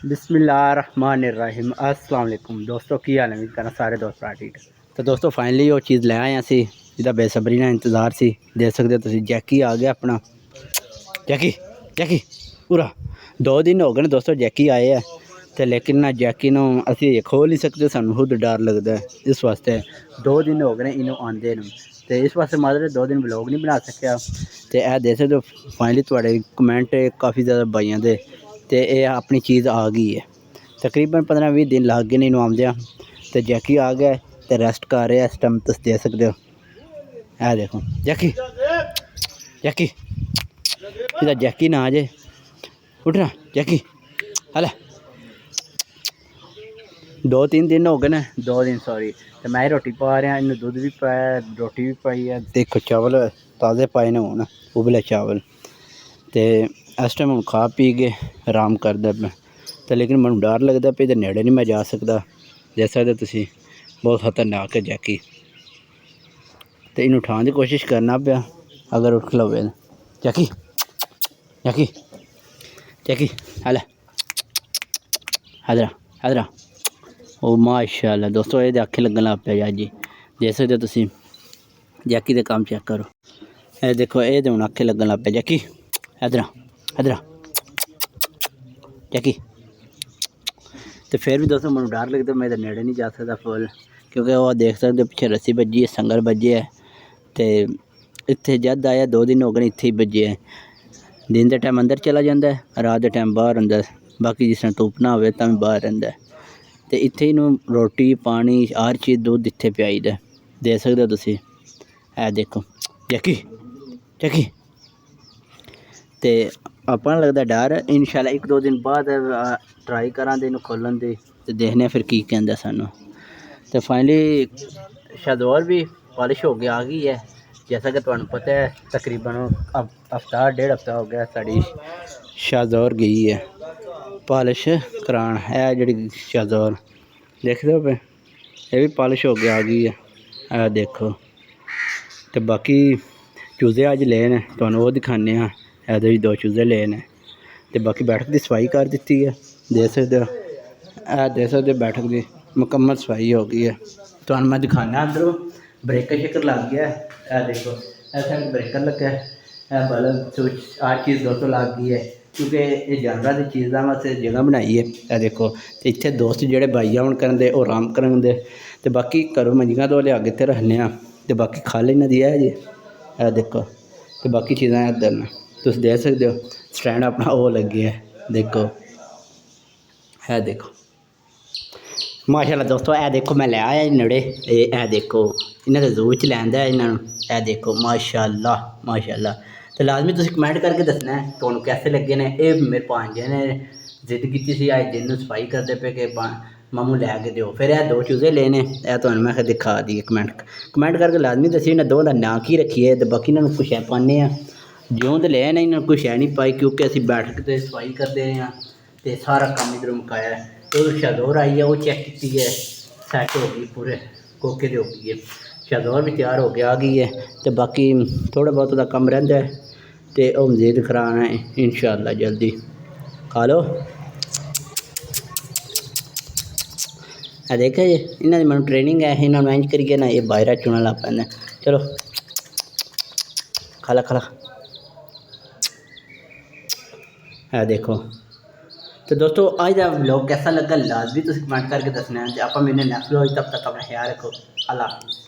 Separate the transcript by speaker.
Speaker 1: बिस्मिल्लाहिर्रहमानिर्रहीम अस्सलाम वालेकुम दोस्तों की हाल है करना सारे दोस्त भरा ठीक तो दोस्तों फाइनली वो चीज़ ले आए असी जिदा बेसब्री ना इंतज़ार सी देख सकते हो तुसीं जैकी आ गया अपना जैकी जैकी पूरा 2 दिन हो गए ने दोस्तों जैकी आए है तो लेकिन ना जैकी नूं असी खोल नहीं सकते सानूं खुद डर लगता है इस वास्ते 2 दिन हो गए इनू आंदे नूं तो इस वास्ते मतलब 2 दिन ब्लॉग नहीं बना सकिया तो यह देख सकते हो फाइनली थोड़े कमेंट काफ़ी ज़्यादा भाइयों दे तो ये अपनी चीज़ आ गई है तकरीबन 15-20 दिन लग गए नहीं आमदिया तो जैकी आ गया तो रेस्ट कर रहा है इस टाइम तुम दे सकते हो है देखो जैकी जैकी इधर जैकी ना आ जाए उठना जैकी हले 2-3 दिन हो गए ने 2 दिन सॉरी तो मैं रोटी पा रहा इन दुध भी पाया रोटी भी पाई है देखो चावल ताज़े पाए ने हूँ उबले चावल तो इस टाइम हम खा पी के आराम करदा पे तो लेकिन मैं डर लगता पे नेड़े नहीं मैं जा सकता देख सकते तुसीं बहुत खतरनाक है जैकी तो इन उठाने की कोशिश करना पाया अगर उठ लवे जैकी जैकी जैकी हले हदरा हदरा ओ माशाल्लाह दोस्तों ये अखे लगन लग पे अज जी देख सकते तुसीं जैकी दे काम चेक करो ये देखो ये हूँ अखे लगन लग पे जैकी हदरा हदरा जैकी तो फिर भी दोस्तों मैं डर लगता मैं नेड़े नहीं जा सकता फुल क्योंकि वह देख सकते पिछले रस्सी बजी है संगल बजे है तो इत्थे जद आया 2 दिन हो गए इत्थे ही बजे है दिन के टाइम अंदर चला जाता है रात के टाइम बाहर होंगे बाकी जिस तरह धुप ना हो बाहर रहिंदा है तो इत्थे इनू रोटी पानी हर चीज़ दूध इत्थे पियाई दा देख सकते हो तुसीं है देखो जैकी जैकी तो अपना लगता डर इंशाल्लाह 1-2 दिन बाद ट्राई करा दे खोलन दे तो देखने फिर की कहंदा सानू तो फाइनली शादौर भी पॉलिश हो गया आ गई है जैसा कि तुहानू पता है तकरीबन हफ्ता 1.5 हफ्ता हो गया साड़ी शादौर गई है पॉलिश करान है जी शादौर देखते हो पे ये भी पॉलिश हो गया आ गई है देखो तो बाकी चूजे अज ले ने तुहानू वो दिखाने ऐसे 2 चूजे ले ने तो बाकी बैठक की सफाई कर दी है देख सकते हो देख सकते हो बैठक की मुकम्मल सफाई हो गई है तो मैं दिखाना अंदरों ब्रेकर शेकर लग गया है देखो ऐसा ब्रेकर लगा है बल्ब स्विच हर चीज़ दोस्तों लग गई है क्योंकि ये जानवर की चीज़ों वास्ते जगह बनाई है देखो तो इतने दोस्त जोड़े भाई आन करेंगे वो आराम करेंगे तो बाकी घरों मंजियां तो लिया के इतने रखने तो बाकी खाली इन्हों दी है जी देखो तो बाकी चीज़ां इधर न तुम देख सकते हो स्टैंड अपना वो लगे है देखो है देखो माशाल्लाह दोस्तों ए देखो मैं ले आया नेड़े ए देखो इन्हें तो जू च लैंदा इन्हों ए देखो माशाल्लाह माशाल्लाह तो लाजमी तुम कमेंट करके दसना है तुहानू कैसे लगे ने ये मेरे भांजे ने जिद की सी अज दिन सफाई करते पे कि मामू लैके दो फिर 2 चूजे लेने तुहानू मैं दिखा दी कमेंट करके लाजमी दसी इन्हें 2 का नाँ की रखिए तो बाकी इन्होंने कुछ है पाने ज्यों तो ले आने इन्होंने कुछ है नहीं पाई क्योंकि असी बैठक से सफाई करते रहे हैं तो सारा काम इधरों मुकाया तो शादौर आई है वो चेक की है सैट हो गई पूरे कोके हो गई है शादौर भी तैयार हो गया आ गई है तो बाकी थोड़ा बहुत का कम रहिंदा है तो वह मजीद कराना है इंशाअल्लाह जल्दी खा लो देखा जी इन्होंने मैं ट्रेनिंग है इन्होंने इंज करिए ना ये बाहर चुना लग पैंदे चलो खाला खाला है देखो तो दोस्तों आज का व्लॉग कैसा लगा लाजमी तुम कमेंट करके दसना है आप मेरे नैक्सट व्लॉग तब तक अपना ख्याल रखो अल्लाह हाफिज़।